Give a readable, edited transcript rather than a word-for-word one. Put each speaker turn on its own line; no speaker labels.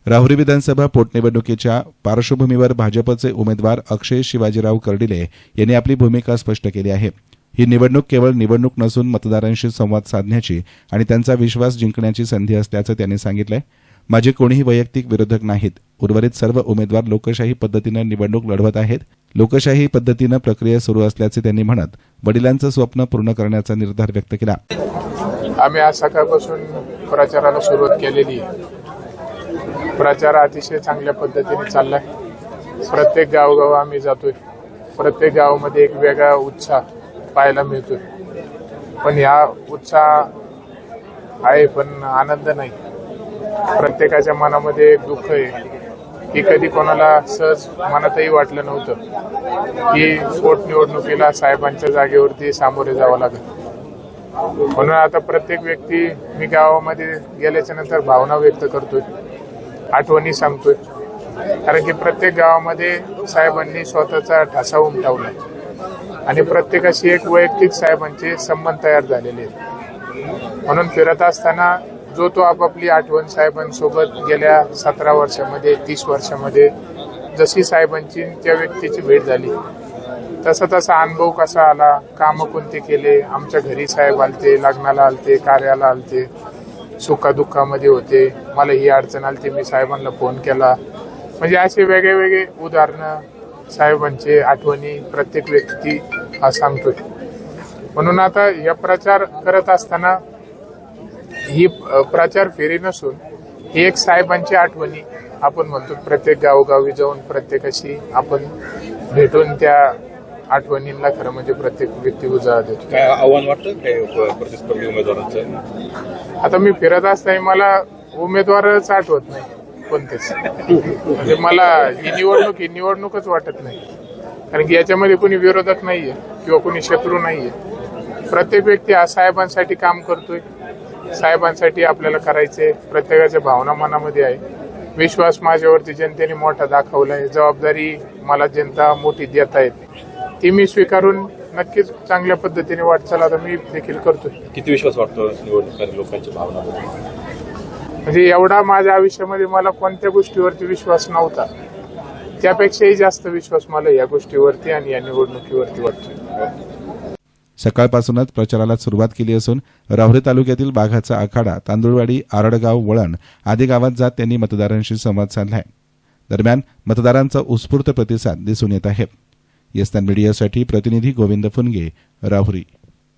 राहुरी विधानसभा पोटनिवडणुकीच्या पार्श्वभूमीवर भाजपचे उमेदवार अक्षय शिवाजीराव कर्डिले यांनी आपली भूमिका स्पष्ट केली आहे। ही निवडणूक केवळ निवडणूक नसून मतदारांशी संवाद साधण्याची आणि त्यांचा विश्वास जिंकण्याची संधी असल्याचं त्यांनी सांगितलंय। माझे कोणीही वैयक्तिक विरोधक नाहीत। उर्वरित सर्व उमेदवार लोकशाही पद्धतीनं निवडणूक लढवत आहेत। लोकशाही पद्धतीनं प्रक्रिया सुरू असल्याचे त्यांनी म्हणत वडिलांचं स्वप्न पूर्ण करण्याचा निर्धार व्यक्त केला।
आम्ही आज सकाळपासून प्रचाराला सुरुवात केलेली आहे। प्रचार अतिशय चांगल्या पद्धतीने चाललाय। प्रत्येक गावोगाव आम्ही जातोय। प्रत्येक गावामध्ये एक वेगळा उत्साह पाहायला मिळतोय। पण या उत्साह आहे पण आनंद नाही। प्रत्येकाच्या मनामध्ये एक दुःख आहे की कधी कोणाला सहज मनातही वाटलं नव्हतं की पोटनिवडणुकीला साहेबांच्या जागेवरती सामोरे जावं लागेल। म्हणून आता प्रत्येक व्यक्ती मी गावामध्ये गेल्याच्या नंतर भावना व्यक्त करतोय, आठवणी सांगतोय। कारण की प्रत्येक गावामध्ये साहेबांनी स्वतःचा ठसा उमटवलाय आणि प्रत्येकाशी एक वैयक्तिक साहेबांचे संबंध तयार झालेले आहेत। म्हणून फिरत असताना जो तो आपापली आठवण साहेबांसोबत गेल्या 17 वर्षामध्ये 30 वर्षामध्ये जशी साहेबांची त्या व्यक्तीची भेट झाली तसा तसा अनुभव कसा आला, कामं कोणते केले, आमच्या घरी साहेब आलते, लग्नाला आलते, कार्याला आलते, सुखादुःखामध्ये होते, मला ही अडचण आलती, मी साहेबांना फोन केला। म्हणजे असे वेगळे वेगळे उदाहरणं साहेबांचे आठवणी प्रत्येक व्यक्ती हा सांगतोय। म्हणून आता या प्रचार करत असताना ही प्रचार फेरी नसून ही एक साहेबांची आठवणी आपण म्हणतो। प्रत्येक गावोगावी जाऊन प्रत्येकाशी आपण भेटून त्या आठवणींना खरं म्हणजे प्रत्येक व्यक्ती उजाळा देतो।
काय आव्हान वाटतं काय प्रतिस्पर्धी उमेदवारांचं?
आता मी फिरत असताना मला उमेदवारच आठवत नाही कोणतेच। म्हणजे मला ही निवडणूकच वाटत नाही। कारण की याच्यामध्ये कोणी विरोधक नाहीये किंवा कोणी शत्रू नाहीये। प्रत्येक व्यक्ती हा साहेबांसाठी काम करतोय, साहेबांसाठी आपल्याला करायचंय। प्रत्येकाच्या भावना मनामध्ये आहे। विश्वास माझ्यावरती जनतेने मोठा दाखवलाय। जबाबदारी मला जनता मोठी देत आहेत, ती मी स्वीकारून नक्कीच चांगल्या पद्धतीने वाटचाल आता मी देखील करतोय।
किती विश्वास वाटतो निवडणुकीत लोकांच्या भावना?
म्हणजे एवढा माझ्या आयुष्यामध्ये मला कोणत्या गोष्टीवरती विश्वास नव्हता, त्यापेक्षाही जास्त विश्वास मला या गोष्टीवरती आणि या निवडणुकीवरती वाटतो।
सकाळपासूनच प्रचाराला सुरुवात केली असून राहुरी तालुक्यातील बाघाचा आखाडा, तांदुळवाडी, आरडगाव, वळण आदी गावात जात त्यांनी मतदारांशी संवाद साधलाय। दरम्यान मतदारांचा उत्स्फूर्त प्रतिसाद दिसून येत आहे। येस्तान मीडियासाठी प्रतिनिधी गोविंद फुनगे, राहुरी।